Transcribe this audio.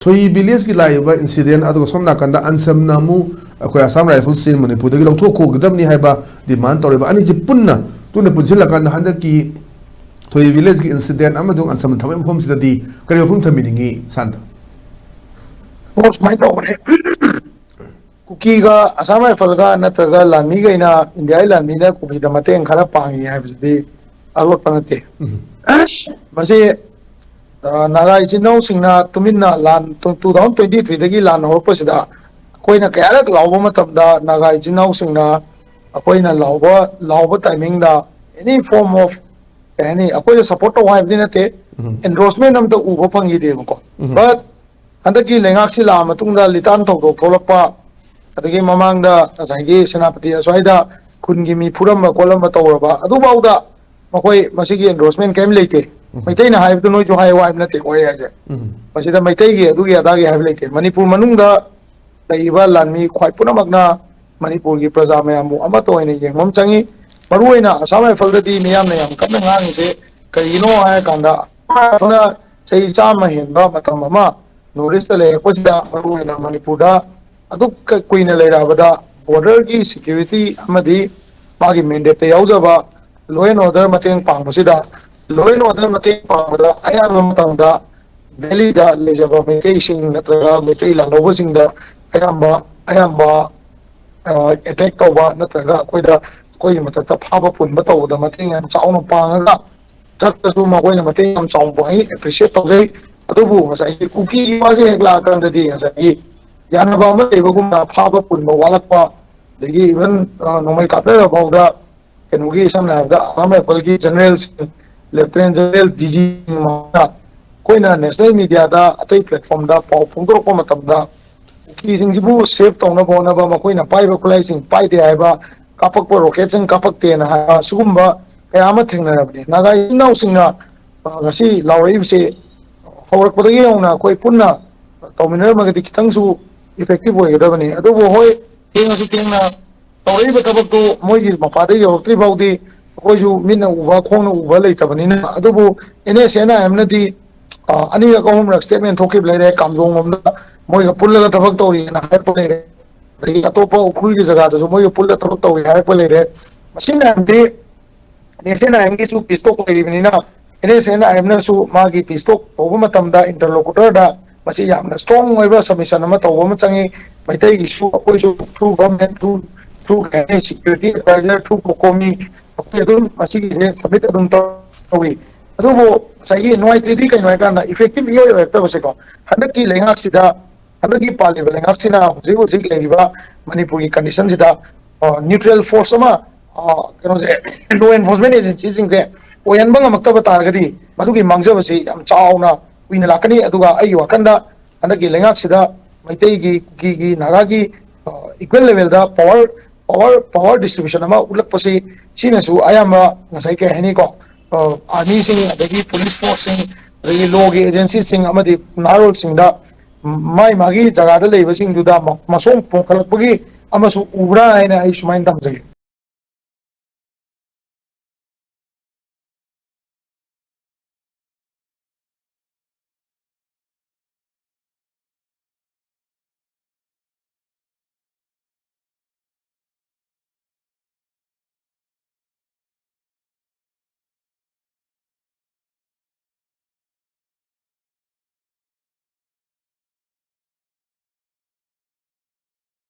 थोई विलेज की live incident अदुग सोम नाकंदा अनसम नामु अखोय Assam rifle Sen Manipur दगी लौथोखो गदबनी हाइबा demand तौरेबा अनि जि पुन्ना तुने पुजिलकांदा हंदकी थोई विलेज की इंसिडेंट अमदुग अनसम थमे मफम सिददी करि मफम थमिनिंगी सांद मोस माइ तौरे कुकी गा असम राइफल गा नत्रगा लामी गैना इंडिया लामी ना कुकी दा मतें खरा पांगी हाइबसदी अलोट पनते मसे नागा इचिनौ सिंगना तुमिन्ना लान 2023 दगी लान होरपसिदा अखोइना कयारक लावबा मतमदा नागा इचिनौ सिंगना अखोइना लावबा टाइमिंग दा एनी फॉर्म ऑफ कहनी अखोइ सपोर्ट तो हाइबदि नते एंडोर्समेंट अमदा उबो फंगी देबको बट हंदकी लेंगाक्सि ला मतुंगा लितान थौदो थोलक्पा अदगी ममांगदा नसाइगी सेनापति असवाइदा खुनगी मी फुरम कोलम तौरबा अदुबाउदा मखोइ मसिगी एंडोर्समेंट केम लेते मैतैना हाइबदो नोइजो हाइ वाइब नते कोइ हाजे मसिदा मैतैगी अदुगी अदागी हाइब लेते मणिपुर मनुंगदा लैबा लानमी ख्वाइ पुनमकना मणिपुर की प्रजा मयामु अमा तोइने येंगमम चंगी मरुइना असम राइफलददी मियामना याम कन्ना ngangiसे करिनो हाय कांदा फना चै चाम हेनबा मतम अमा नोरिस्ता लेरपसिदा मरुइना मणिपुरदा अदुक कुइना लेराबदा बॉर्डर की सिक्योरिटी अमदी मागी मैंडेट याउजबा लॉ एंड ऑर्डर मतेंग पांगबसिदा लॉ एंड ऑर्डर मतेंग पांगबदा अयाम मतमदा वैली दा लेजबा मेटेसिंग नत्रगा मेटे लानोबसिंगदा अयाम्बा अटैक तौबा नत्रगा कोई मतलब फाबा पुनबा तौदा मतेंग याम चाउना पांगगा तत्तसु मकोइना मतेंग याम चाउन पांगी एप्रिशिएट तौजै अदुबु ngसाइ कुकी वाजे एकला कांददी ngसाइ यानबा अमा लेबगुम फाबा पुनबा वालकपा दगी इवन नोमै कापरा बाउदा केनुगी समनाबदा Assam rifle general lieutenant general DG मा कोइना नेशनल मीडिया दा अतै प्लेटफॉर्म दा पाउ फोंदोरपा मतमदा कुकी सिंगबु सेव तौना बोनबा मकोइना पाइबा खुलाइसिंग पाइदे हाइबा कापकपा रॉकेट सिंग कापकतेना हाइबा सुगुम्बा कयामा थेंगनाबदि नागा इनाउ सिंगना ngasi लावरैबसे हौरकपदगी यौना कोइ पुन्ना तौमिनर मगदि खितंगसु इफेक्टिव होइगदबनी अदुबो होय तेंगसु तेंगना तौरैबा थबकतो मोइगी मपादे यौरक्त्रि बाउदी कोइजु मिना उबा खोंना उबा लेतबनिना अदुबो एनएसएन आइएमनदी अनि अकौम स्टेटमेंट थोकिब लेरे कामजोंग ममदा मोइगा पुल्लगा थबक तौरीना हाइप लेरे दगी अतोपा उखुल की जगह दसु मोइगा पुल्ला थबक तौरी हाइप लेरे मसिना हमदि एनएसएन आइएमगी सु पिस्टोक लेरिबनिना एनएसएन आइएमनसु मागी पिस्टोक तौबा मतमदा इंटरलोकुटर दा मसी यामना स्ट्रांग ओइबा सबमिशन अमा तौबा म चंगी मैतैगी सु अकोइसु through government through security adviser through COCOMI अदुम मसिगी सबमिट अदुम तौई अदुबो सही नोइट्रिदी कइनो काना इफेक्टिव यो योतबसेको हंदकी लेंगाक्सिदा हंदकी पालिबा लेंगाक्सिना हुजिक लेरिबा मणिपुर की कंडीशन सिदा न्यूट्रल फोर्स अमा कनो जे लॉ एनफोर्समेंट एजेंसी सिंगजे ओयनबा ngमक्तबा तारगदी मदुगी मांगजबसी याम चावना कुइना लाकनी अदुगा आई वकंदा हंदकी लेंगाक्सिदा मैतैगी कुकीगी नागागी इक्वल लेवल दा पावर डिस्ट्रीब्यूशन अमा उलकपसी सिनसु अयामा ngसाइ के हनी को आर्मी सिंग अदगी पुलिस फोर्स सिंग अदगी लॉ की एजेंसी सिंग अमदी नारोल सिंग दा माई मागी जगह दा लेबसिंग दुदा मसोंग पोखलपगी अमसु उब्रा हैना आई सुमाइन तमजगे